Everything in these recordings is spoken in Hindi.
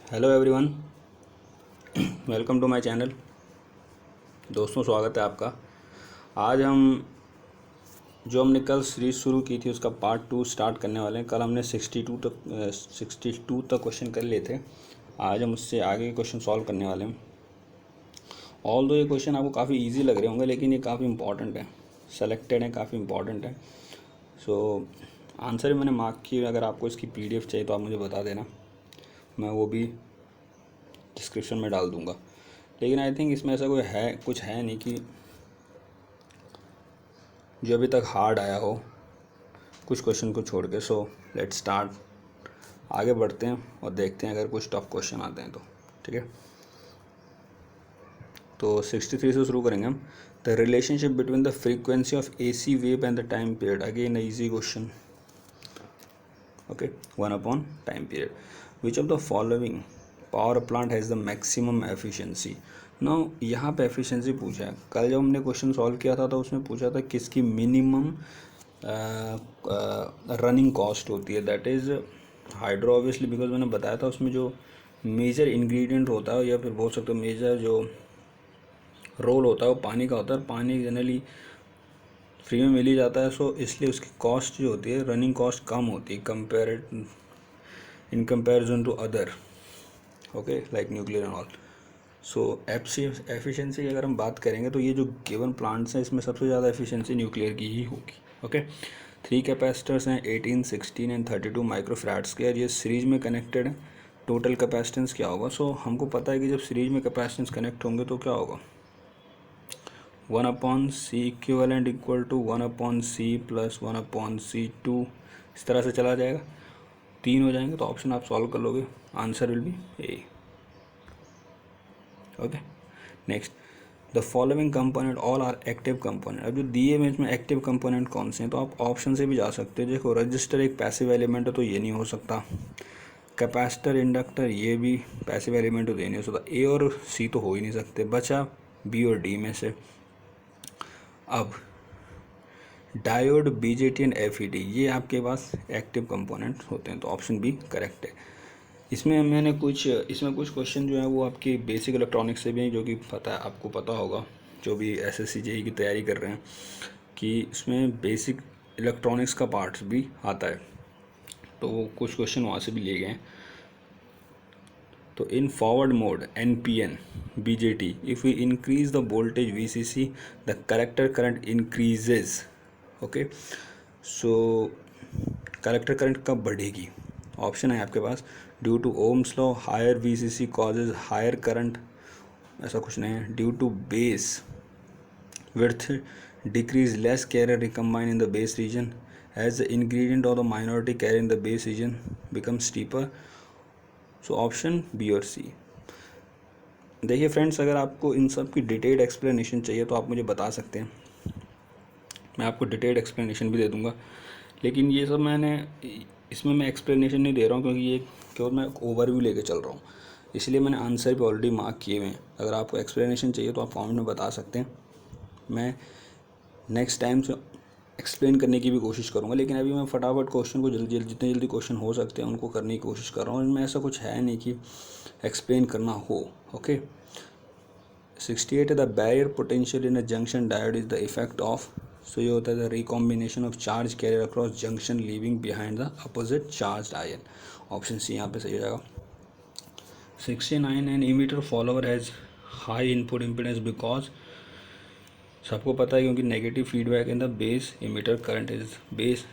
Hello everyone, welcome to my channel. दोस्तों, स्वागत है आपका। आज हम हमने कल सीरीज शुरू की थी उसका पार्ट 2 स्टार्ट करने वाले हैं। कल हमने 62 तक क्वेश्चन कर लिए थे। आज हम उससे आगे के क्वेश्चन सॉल्व करने वाले हैं। ऑल दो ये क्वेश्चन आपको काफ़ी इजी लग रहे होंगे, लेकिन ये काफ़ी इंपॉर्टेंट है, सेलेक्टेड है, काफ़ी इंपॉर्टेंट है। सो आंसर भी मैंने मार्क किए। अगर आपको इसकी PDF चाहिए तो आप मुझे बता देना, मैं वो भी डिस्क्रिप्शन में डाल दूँगा। लेकिन आई थिंक इसमें ऐसा कुछ है नहीं कि जो अभी तक हार्ड आया हो, कुछ क्वेश्चन को छोड़ के। सो लेट्स स्टार्ट, आगे बढ़ते हैं और देखते हैं अगर कुछ टफ क्वेश्चन आते हैं तो। ठीक है, तो 63 से शुरू करेंगे हम। The relationship between the frequency of AC wave and the time period. Again easy question. Okay, 1 upon time period. Which of the following power plant has the maximum efficiency. Now यहाँ पे एफिशिएंसी पूछा है। कल जब हमने क्वेश्चन सॉल्व किया था तो उसमें पूछा था किसकी मिनिमम रनिंग कॉस्ट होती है। That is hydro, obviously, because मैंने बताया था उसमें जो मेजर इंग्रेडिएंट होता है या फिर बोल सकते हो मेजर जो रोल होता है वो पानी का होता है। पानी जनरली फ्री में मिल ही जाता है, सो इसलिए उसकी कॉस्ट जो होती है, रनिंग कॉस्ट, कम होती है in comparison to other, okay, like nuclear and all. So efficiency की अगर हम बात करेंगे तो ये जो गिवन प्लांट्स हैं इसमें सबसे ज़्यादा एफिशिएंसी न्यूक्लियर की ही होगी। ओके, 3 कैपेसिटर्स हैं, 18, 16 एंड 32 माइक्रोफैराड्स के, और ये सीरीज में कनेक्टेड है। टोटल कैपेसिटेंस क्या होगा? सो हमको पता है कि जब सीरीज में कैपेसिटेंस कनेक्ट होंगे तो क्या होगा, 1/C equivalent equal to 1/C plus 1/C2, इस तरह से चला जाएगा। 3 हो जाएंगे तो ऑप्शन आप सॉल्व कर लोगे, answer will be A. Okay, next, the following component all are active component. अब जो दिए में इसमें एक्टिव कंपोनेंट कौन से हैं, तो आप ऑप्शन से भी जा सकते हो। देखो, रजिस्टर एक पैसिव एलिमेंट है तो ये नहीं हो सकता। कैपेसिटर, इंडक्टर, ये भी पैसिव एलिमेंट तो ये नहीं हो सकता। ए और सी तो हो ही नहीं सकते, बचा बी और डी में से। अब डायोड, BJT एंड FET, ये आपके पास एक्टिव कंपोनेंट होते हैं, तो ऑप्शन बी करेक्ट है। इसमें कुछ क्वेश्चन जो है वो आपके बेसिक इलेक्ट्रॉनिक्स से भी हैं, जो कि आपको पता होगा, जो भी SSC JEE की तैयारी कर रहे हैं, कि इसमें बेसिक इलेक्ट्रॉनिक्स का पार्ट्स भी आता है, तो वो कुछ क्वेश्चन वहाँ से भी लिए गए हैं। तो in forward mode NPN BJT, if we increase the voltage VCC, the collector current increases. Okay, so collector current कब बढ़ेगी? ऑप्शन है आपके पास, due to Ohm's law, higher VCC causes higher current, ऐसा कुछ नहीं है। Due to base width decrease, less carrier recombine in the base region, as the ingredient of the minority carrier in the base region become steeper. So option B और सी। देखिए फ्रेंड्स, अगर आपको इन सब की डिटेल्ड एक्सप्लेनेशन चाहिए तो आप मुझे बता सकते हैं, मैं आपको डिटेल्ड एक्सप्लेनेशन भी दे दूंगा। लेकिन ये सब इसमें मैं एक्सप्लेनेशन नहीं दे रहा हूँ, क्योंकि ये केवल मैं ओवरव्यू लेके चल रहा हूँ, इसलिए मैंने आंसर भी ऑलरेडी मार्क किए हुए हैं। अगर आपको एक्सप्लेनेशन चाहिए तो आप कमेंट में बता सकते हैं, मैं नेक्स्ट टाइम से एक्सप्लेन करने की भी कोशिश करूँगा। लेकिन अभी मैं फटाफट क्वेश्चन को जितने जल्दी क्वेश्चन हो सकते हैं उनको करने की कोशिश कर रहा हूँ। इनमें ऐसा कुछ है नहीं कि एक्सप्लेन करना हो। ओके, 68 है, the barrier potential in a junction diode is the effect of. So ये होता है the recombination of charge carrier across junction leaving behind the opposite charge ion. Option C यहाँ पे सही हो जाएगा। 69, an emitter follower has high input impedance because, सबको पता है क्योंकि negative feedback in the base emitter current is base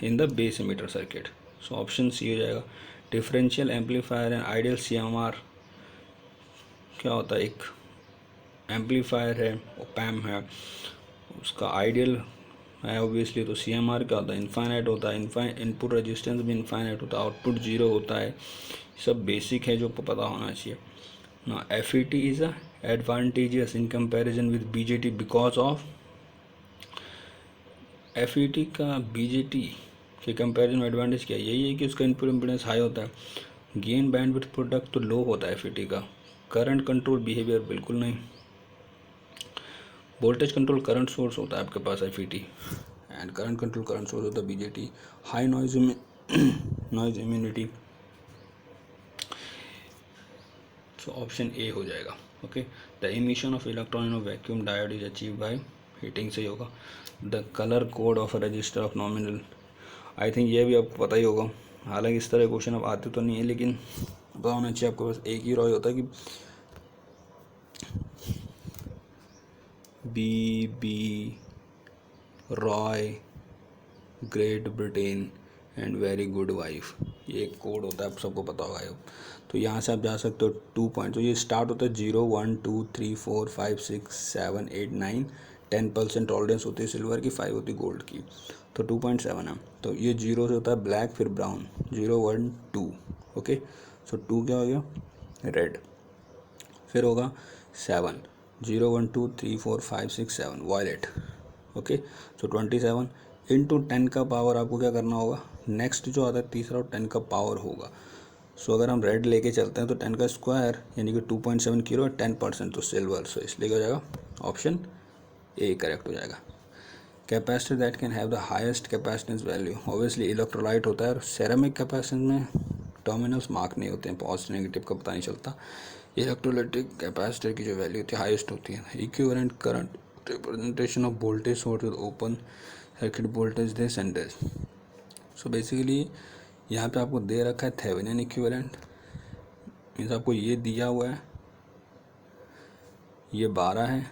in the base emitter circuit. So option C हो जाएगा। Differential amplifier and ideal CMR क्या होता है, एक एम्पलीफायर है, ओपैम है, उसका आइडियल है ऑब्वियसली, तो CMR क्या होता है, इनफाइनाइट होता है, इनपुट रेजिस्टेंस भी इनफाइनाइट होता है, आउटपुट जीरो होता है। सब बेसिक है जो पता होना चाहिए ना। FET is a advantageous in comparison with BJT because of, FET का BJT के कंपैरिजन में एडवांटेज क्या है? यही है कि उसका इनपुट इम्पीडेंस हाई होता है, गेन बैंडविड्थ प्रोडक्ट तो लो होता है FET का, करंट कंट्रोल बिहेवियर बिल्कुल नहीं, वोल्टेज कंट्रोल करंट सोर्स होता है आपके पास FET, and current control current source होता है BJT। High noise immunity, so option A हो जाएगा। Okay, the emission of electron in vacuum diode is achieve by heating से ही होगा। The colour code of a resistor of nominal, I think ये भी आपको पता ही होगा। हालांकि इस तरह क्वेश्चन अब आते तो नहीं है, लेकिन पता होना चाहिए आपको। बस एक ही रॉय होता है कि B Roy, Great Britain and very good wife, ये एक कोड होता है, आप सबको पता होगा ये। तो यहाँ से आप जा सकते हो 2 पॉइंट। तो ये स्टार्ट होता है 0 1 2 3 4 5 6 7 8 9, 10% टॉलरेंस होती है सिल्वर की, 5 होती है गोल्ड की, तो 2.7 है। तो ये 0 से होता है ब्लैक, फिर ब्राउन, 0 1 2। ओके, सो 2 क्या हो गया, रेड। फिर होगा 7, 0 1 2 3 4 5 6 7, वायलेट। ओके, सो 27 इंटू 10 का पावर आपको क्या करना होगा, नेक्स्ट जो आता है तीसरा, वो 10 का पावर होगा। सो अगर हम रेड लेके चलते हैं तो 10 का स्क्वायर यानी कि 2.7 किलो, 10% तो सिल्वर, सो इसलिए क्या हो जाएगा, ऑप्शन ए करेक्ट हो जाएगा। Capacitor that can have the highest capacitance value, obviously electrolyte होता है, और सेरेमिक कैपेसिटेंस में टर्मिनल्स मार्क नहीं होते हैं, पॉजिटिव नेगेटिव का पता नहीं चलता। इलेक्ट्रोलाइटिक कैपेसिटर की जो वैल्यू होती है हाईएस्ट होती है। Equivalent current representation of voltage source with open circuit voltage this and this. So basically यहाँ पे आपको दे रखा है थेवेनिन इक्विवेलेंट, मीन्स आपको ये दिया हुआ है, ये 12 है,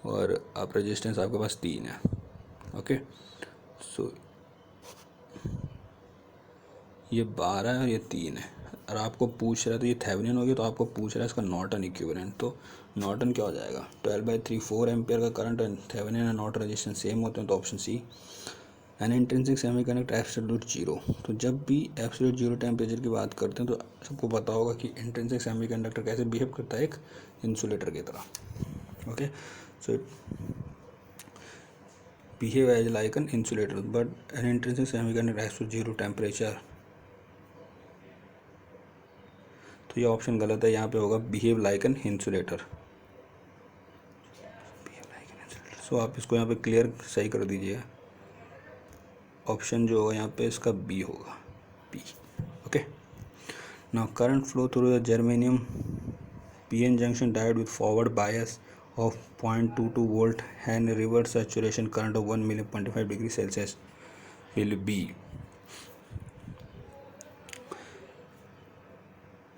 और आप रेजिस्टेंस आपके पास 3 है। ओके, सो ये 12 है और ये 3 है, और आपको पूछ रहा है, तो ये थेवेनिन हो गया, तो आपको पूछ रहा है इसका नॉर्टन इक्विवेलेंट। तो नॉर्टन क्या हो जाएगा, 12/3 4 एम्पियर का current, and Thevenin and Norton resistance same होते हैं, तो option C. An intrinsic semiconductor absolute zero, तो जब भी एब्सोल्यूट जीरो टेम्परेचर की बात करते हैं तो सबको पता होगा कि इंट्रिंसिक सेमीकंडक्टर कैसे बिहेव करता है, एक इंसुलेटर की तरह। Okay, so behave as like an insulator, but an intrinsic semiconductor absolute zero temperature, तो ये ऑप्शन गलत है, यहाँ पे होगा behave like an insulator. So आप इसको यहाँ पे क्लियर सही कर दीजिए, ऑप्शन जो होगा यहाँ पे इसका बी होगा, B. Okay, now current flow through the germanium PN junction diode with forward bias of 0.22 volt and reverse saturation current of 1 million 0.5 degree Celsius will be।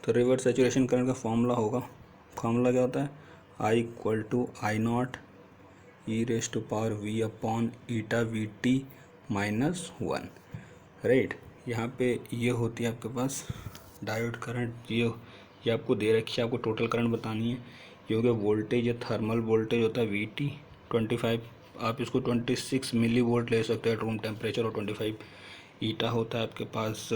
तो रिवर्स सैचुरेशन करंट का फॉर्मूला होगा, फॉर्मूला क्या होता है, I equal to I naught e raise to power V upon eta V T minus 1, right. यहाँ पे ये होती है आपके पास डायोड करंट, ये आपको दे रखी है, आपको टोटल करंट बतानी है। ये हो गया वोल्टेज, या थर्मल वोल्टेज होता है वी टी 25, आप इसको 26 मिली वोल्ट ले सकते हैं रूम टेम्परेचर, और 25 ईटा होता है आपके पास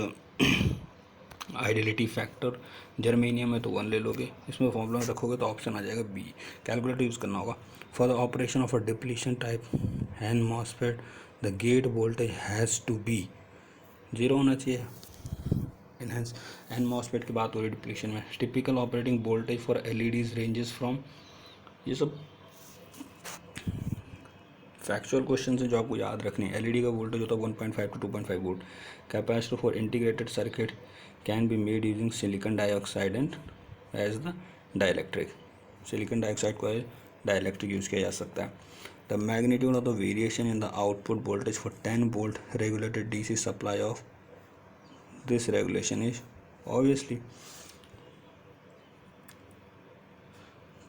आइडियलिटी फैक्टर, जर्मेनियम है तो 1 ले लोगे, इसमें फॉर्मूला रखोगे तो ऑप्शन आ जाएगा बी। कैलकुलेटर यूज़ करना होगा। For the operation of a depletion type N MOSFET the gate voltage has to be 0 होना चाहिए। इनहेंस एन मॉसफेट की बात हो रही है डिप्लीशन में। Typical operating voltage for LEDs ranges from, ये सब फैक्चुअल क्वेश्चन है जो आपको याद रखनी है। एलईडी का वोल्टेज होता है 1.5 to 2.5 volt. Capacitor for integrated circuit can be made using silicon dioxide and as the dielectric, silicon dioxide को डाइलेक्ट्रिक यूज़ किया जा सकता है। The magnitude of the variation in the output voltage for 10 volt regulated DC supply of this regulation is obviously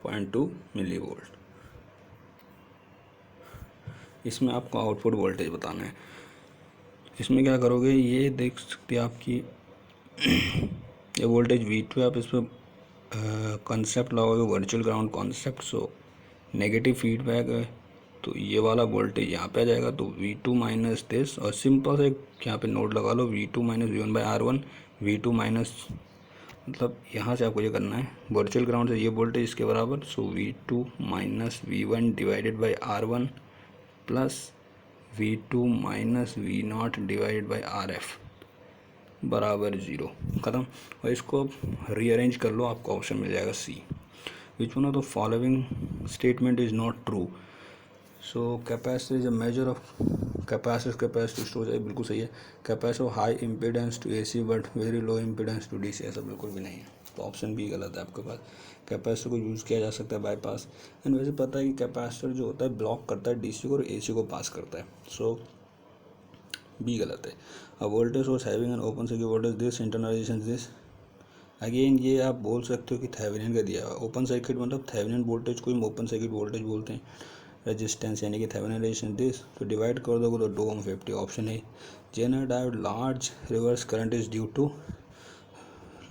0.2 millivolt. इसमें आपको आउटपुट वोल्टेज बताना है। इसमें क्या करोगे, ये देख सकते हैं आपकी ये वोल्टेज V2 है, आप इस पर कॉन्सेप्ट लगाओगे virtual ground concept, so negative feedback है, तो ये वाला वोल्टेज यहाँ पे आ जाएगा, तो V2 माइनस दिस, और सिंपल से यहाँ पे नोट लगा लो, V2 minus V1/R1, V2 minus, मतलब यहाँ से आपको ये करना है वर्चुअल ग्राउंड से ये वोल्टेज इसके बराबर, सो V2 minus V1 divided by R1 plus V2 minus V0 divided by RF बराबर 0, ख़त्म। और इसको रीअरेंज कर लो, आपको ऑप्शन मिल जाएगा C. Which one of the following statement is not true. So capacitor is a measure of capacity storage है, बिल्कुल सही है। Capacity high impedance to AC but very low impedance to DC, ऐसा बिल्कुल भी नहीं है, तो ऑप्शन बी गलत है आपके पास। कैपेसिटर को यूज़ किया जा सकता है बाईपास, एंड वैसे पता है कि कैपेसिटर जो होता है ब्लॉक करता है DC को और AC को पास करता है, सो बी गलत है। A voltage source having an open circuit voltage this internalisation this, again ये आप बोल सकते हो कि थेवेनिन का दिया है। ओपन सर्किट मतलब थेवेनिन वोल्टेज को हम ओपन सर्किट वोल्टेज बोलते हैं। रेजिस्टेंस यानी कि थेवेनिन रेजिस्टेंस दिस, तो डिवाइड कर दोगे तो 2 ohm 50, ऑप्शन है। Zener diode large reverse current is due to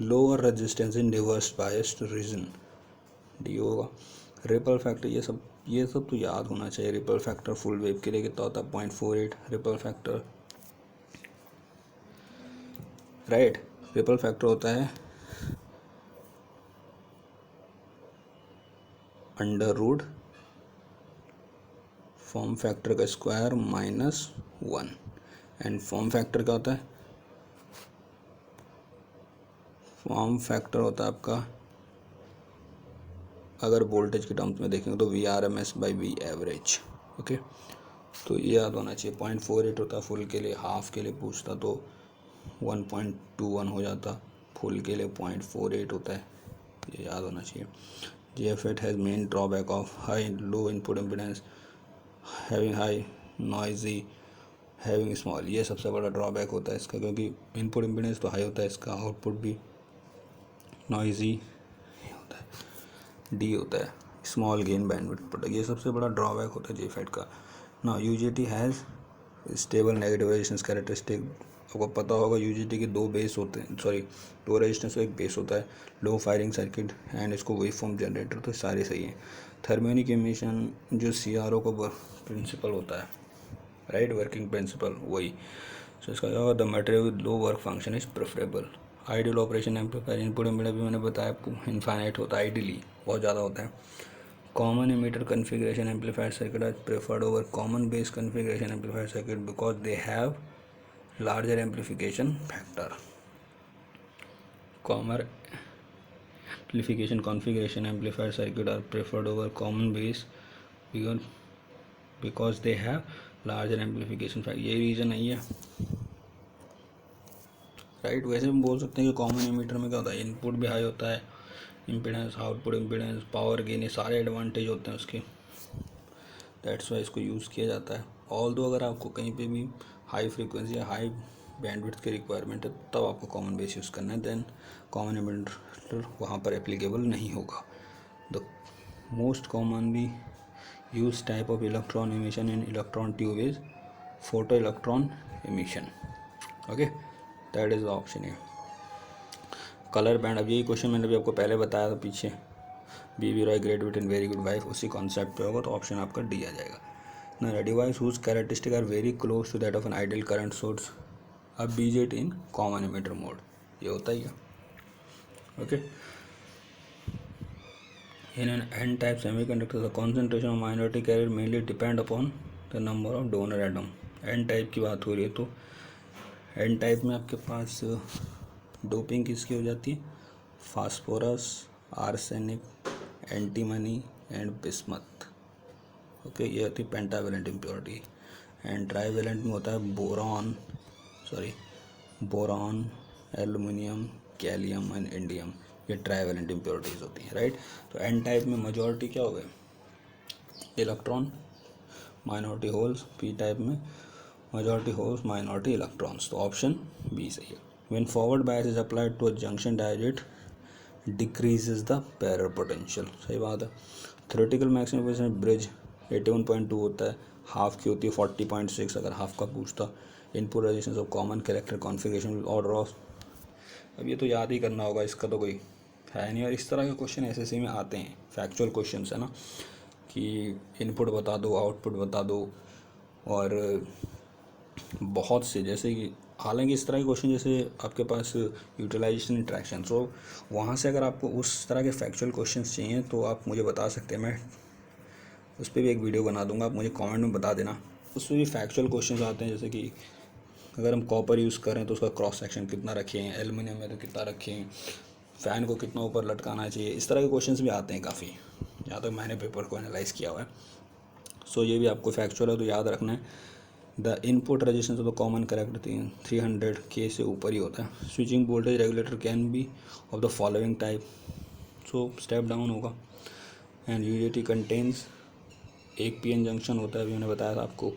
lower resistance in reverse biased region, D होगा। रिपल फैक्टर, ये सब तो याद होना चाहिए। रिपल फैक्टर फुल वेव के लिए कितना होता है 0.48 ripple factor, right. Ripple factor होता है अंडर रूट फॉर्म फैक्टर का स्क्वायर -1, एंड फॉर्म फैक्टर क्या होता है, फॉर्म फैक्टर होता है आपका, अगर वोल्टेज के टर्म्स में देखेंगे तो VRMS/V एवरेज, ओके। तो ये याद होना चाहिए। 0.48 होता है फुल के लिए, हाफ के लिए पूछता तो 1.21 हो जाता, फुल के लिए 0.48 होता है, ये याद होना चाहिए। JFET has main drawback of high low input impedance, having high noisy, having small, ये सबसे बड़ा ड्रॉबैक होता है इसका, क्योंकि इनपुट इम्पिडेंस तो हाई होता है, इसका आउटपुट भी नॉइजी होता है, डी होता है स्मॉल गेन बैंडविड्थ प्रोडक्ट, ये सबसे बड़ा ड्रॉबैक होता है JFET का। ना UJT has stable negative resistance characteristic, आपको पता होगा UJT के 2 बेस होते हैं, सॉरी 2 रेजिस्टेंस का 1 बेस होता है, लो फायरिंग सर्किट एंड इसको वेव फॉर्म जनरेटर, तो सारे सही हैं। थर्मोनिक इमिशन जो CRO का प्रिंसिपल होता है, राइट, वर्किंग प्रिंसिपल वही, सो इसका क्या होगा, the material with low work function is preferable. Ideal operation amplifier input impedance भी मैंने बताया आपको इनफाइनाइट होता है, आइडियली बहुत ज़्यादा होता है। Common emitter configuration amplifier circuit are preferred over common base configuration amplifier circuit because they have larger amplification factor. Common amplification configuration amplifier circuit are preferred over common base because they have larger amplification factor, यही रीज़न नहीं है, राइट। वैसे हम बोल सकते हैं कि कॉमन एमीटर में क्या होता है, इनपुट भी हाई होता है, impedance, output impedance, power gain, ये सारे एडवांटेज होते हैं उसके, दैट्स वाई इसको यूज़ किया जाता है। ऑल्दो अगर आपको कहीं पे भी हाई फ्रीक्वेंसी या हाई बैंडविड्थ की रिक्वायरमेंट है तब आपको कॉमन बेस यूज़ करना है, देन कॉमन एमीटर वहाँ पर एप्लीकेबल नहीं होगा। The most commonly use type of electron emission in electron tube is photo electron emission, okay, that is the option है। कलर बैंड, अब यही क्वेश्चन मैंने भी आपको पहले बताया था पीछे, BB Roy Great Britain very good wife, उसी कॉन्सेप्ट पे होगा, तो ऑप्शन आपका डी आ जाएगा ना। Device whose characteristic are very close to that of an ideal current source, अब BJT in common emitter mode, ये होता ही है, okay. In an N type semiconductor the concentration of minority carrier mainly depend upon the number of donor atom. N type की बात हो रही है, तो एन टाइप में आपके पास डोपिंग किसकी हो जाती है, phosphorus, arsenic, antimony and bismuth, okay, ये होती है पेंटावेलेंट इम्प्योरिटी। एंड ट्राईवेलेंट में होता है boron, aluminium, gallium and indium, ये ट्राईवेलेंट इम्प्योरिटीज होती हैं, राइट। तो एन टाइप में मेजॉरिटी क्या हो गए, electron, minority holes, P type में मेजॉरिटी होल्स, माइनॉरिटी इलेक्ट्रॉन्स, तो ऑप्शन बी सही है। When forward bias is applied to a junction diode decreases the barrier potential, सही बात है। थ्योरेटिकल मैक्सिमम ब्रिज 81.2 होता है, हाफ की होती है 40.6, अगर हाफ का पूछता। Input resistance of common character configuration order of, अब ये तो याद ही करना होगा, इसका तो कोई है नहीं, और इस तरह के क्वेश्चन SSC में आते हैं, फैक्चुअल क्वेश्चन है ना, कि इनपुट बता दो, आउटपुट बता दो, और बहुत से, जैसे कि हालांकि इस तरह के क्वेश्चन जैसे आपके पास यूटिलाइजेशन इंट्रैक्शन, तो वहाँ से अगर आपको उस तरह के फैक्चुअल क्वेश्चंस चाहिए तो आप मुझे बता सकते हैं, मैं उस पर भी एक वीडियो बना दूंगा, आप मुझे कमेंट में बता देना। उस पर भी फैक्चुअल क्वेश्चंस आते हैं, जैसे कि अगर हम कॉपर यूज़ करें तो उसका क्रॉस सेक्शन कितना रखें, एल्युमिनियम में तो कितना रखें, फ़ैन को कितना ऊपर लटकाना चाहिए, इस तरह के क्वेश्चंस भी आते हैं काफ़ी, जहाँ तक मैंने पेपर को एनालाइज़ किया हुआ है। सो ये भी आपको फैक्चुअल है तो याद रखना है। The input resistance of the common character 300K से ऊपर ही होता है। Switching voltage regulator can be of the following type, so step down होगा। एंड यूजेटी कंटेन्स, एक पीएन जंक्शन होता है, अभी मैंने बताया था आपको।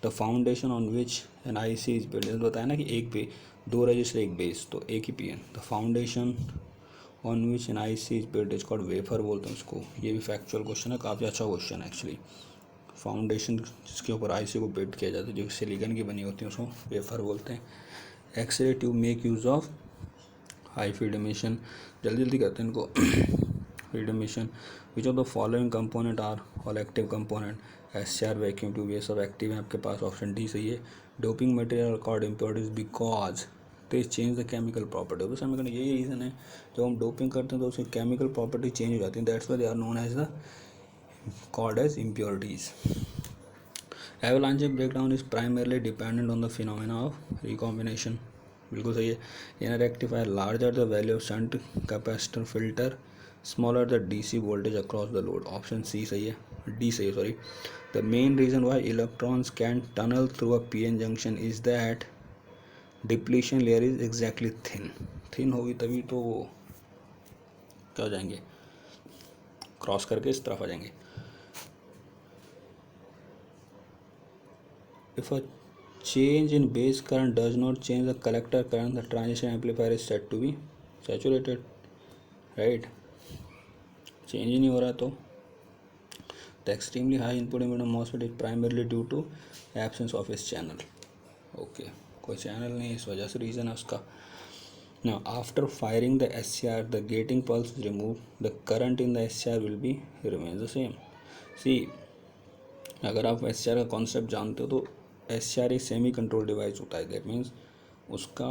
The foundation on which an IC is build, बताया ना कि एक पे 2 रजिस्टर 1 बेस, तो एक ही PN. The foundation on which an IC is build is called wafer बोलते हैं उसको। ये भी फैक्चुअल क्वेश्चन है, काफ़ी अच्छा क्वेश्चन है एक्चुअली। फाउंडेशन जिसके ऊपर IC को बिल्ड किया जाता है, जो सिलिकॉन की बनी होती है, उसको वेफर बोलते हैं। X ray tube make use of high field emission, जल्दी जल्दी करते हैं इनको। Field emission, which of the following component are all active component, SCR vacuum tube, ये सब एक्टिव है आपके पास, ऑप्शन डी सही है। Doping material called impurities because they change the chemical property, तो समझ यही रीज़न है, जब हम डोपिंग करते हैं तो उसकी केमिकल प्रॉपर्टी चेंज हो जाती है, that's why they are known as the called as impurities. Avalanche breakdown is primarily dependent on the phenomena of recombination, बिल्कुल सही है। In rectifier larger the value of shunt capacitor filter, smaller the DC voltage across the load, option C सही है, डी सही है sorry. The main reason why electrons can tunnel through a PN junction is that depletion layer is exactly thin होगी तभी तो वो क्या हो जाएंगे, क्रॉस करके इस तरफ आ जाएंगे। If a change in base current does not change the collector current, the transition amplifier is said to be saturated, right? Change ही नहीं हो रहा तो the extremely high input impedance MOSFET is primarily due to absence of its channel. Okay, कोई channel नहीं, इस वजह से reason है उसका। Now after firing the SCR, the gating pulse is removed, the current in the SCR will be remains the same. See, अगर आप SCR का कॉन्सेप्ट जानते हो तो SCR एक सेमी कंट्रोल डिवाइस होता है, दैट मीन्स उसका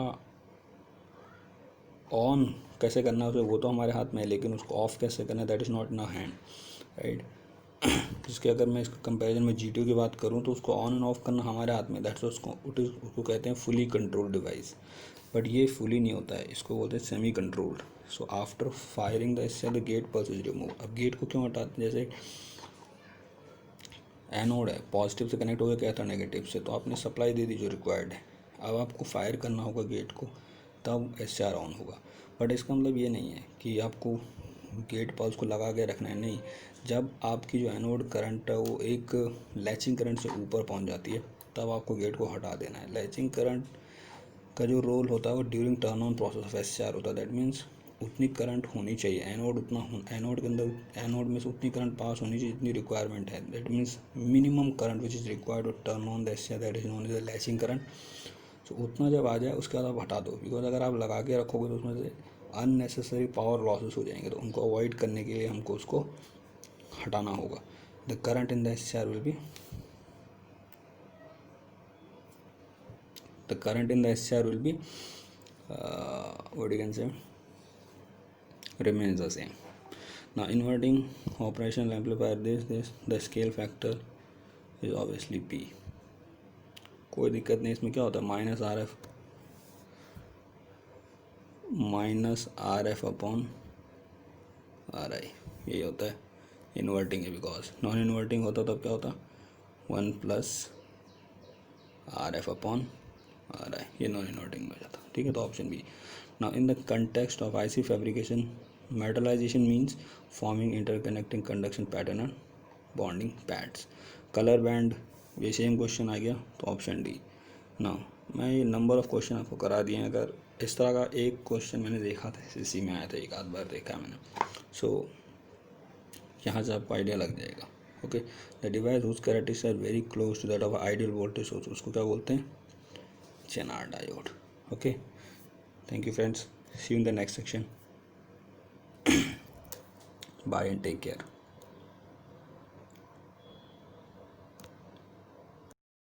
ऑन कैसे करना है वो तो हमारे हाथ में है, लेकिन उसको ऑफ कैसे करना है that is not in a hand, right. जिसके अगर मैं इसका कंपैरिजन में GTO की बात करूँ तो उसको ऑन एंड ऑफ करना हमारे हाथ में, दैट्स उसको कहते हैं फुली कंट्रोल डिवाइस, बट ये फुली नहीं होता है, इसको बोलते हैं semi controlled. So after firing the SCR the gate pulse is remove. अब गेट को क्यों हटाते हैं, जैसे एनोड है, पॉजिटिव से कनेक्ट हो गया कैथोड नेगेटिव से, तो आपने सप्लाई दे दी जो रिक्वायर्ड है, अब आपको फायर करना होगा गेट को, तब SCR ऑन होगा। बट इसका मतलब ये नहीं है कि आपको गेट पल्स को लगा के रखना है, नहीं। जब आपकी जो एनोड करंट है वो एक लैचिंग करंट से ऊपर पहुंच जाती है, तब आपको गेट को हटा देना है। लैचिंग करंट का जो रोल होता है वो during turn on process of SCR होता है, दैट मीन्स उतनी करंट होनी चाहिए, एनोड के अंदर एनोड में से उतनी करंट पास होनी चाहिए जितनी रिक्वायरमेंट है, that means minimum current which is required to turn on the SCR, that is known as the latching current. So उतना जब आ जाए उसके बाद आप हटा दो, बिकॉज अगर आप लगा के रखोगे तो उसमें से अननेसेसरी पावर लॉसेस हो जाएंगे, तो उनको अवॉइड करने के लिए हमको उसको हटाना होगा। The current in the SCR will be the current in the SCR will be what you can say remains the same. Now inverting operational amplifier, this the scale factor is obviously P, कोई दिक्कत नहीं, इसमें क्या होता है माइनस RF अपॉन RI, यही होता है। इन्वर्टिंग है, बिकॉज नॉन इन्वर्टिंग होता तब क्या होता 1 प्लस RF अपॉन RI, ये नॉन इन्वर्टिंग में जाता, ठीक है, तो option B. Now in the context of IC फैब्रिकेशन, metallization means forming interconnecting conduction pattern and bonding pads. Colour band, ये सेम क्वेश्चन आ गया, तो ऑप्शन डी। नाउ मैं ये नंबर ऑफ क्वेश्चन आपको करा दिए हैं, अगर इस तरह का एक क्वेश्चन मैंने देखा था, SSC में आया था, एक आध बार देखा मैंने, सो यहाँ से आपको आइडिया लग जाएगा। Okay, the device whose characteristics are very close to that of ideal voltage source, उसको क्या बोलते हैं, Chenar diode. Okay, thank you friends, see you in the next section. Bye and take care.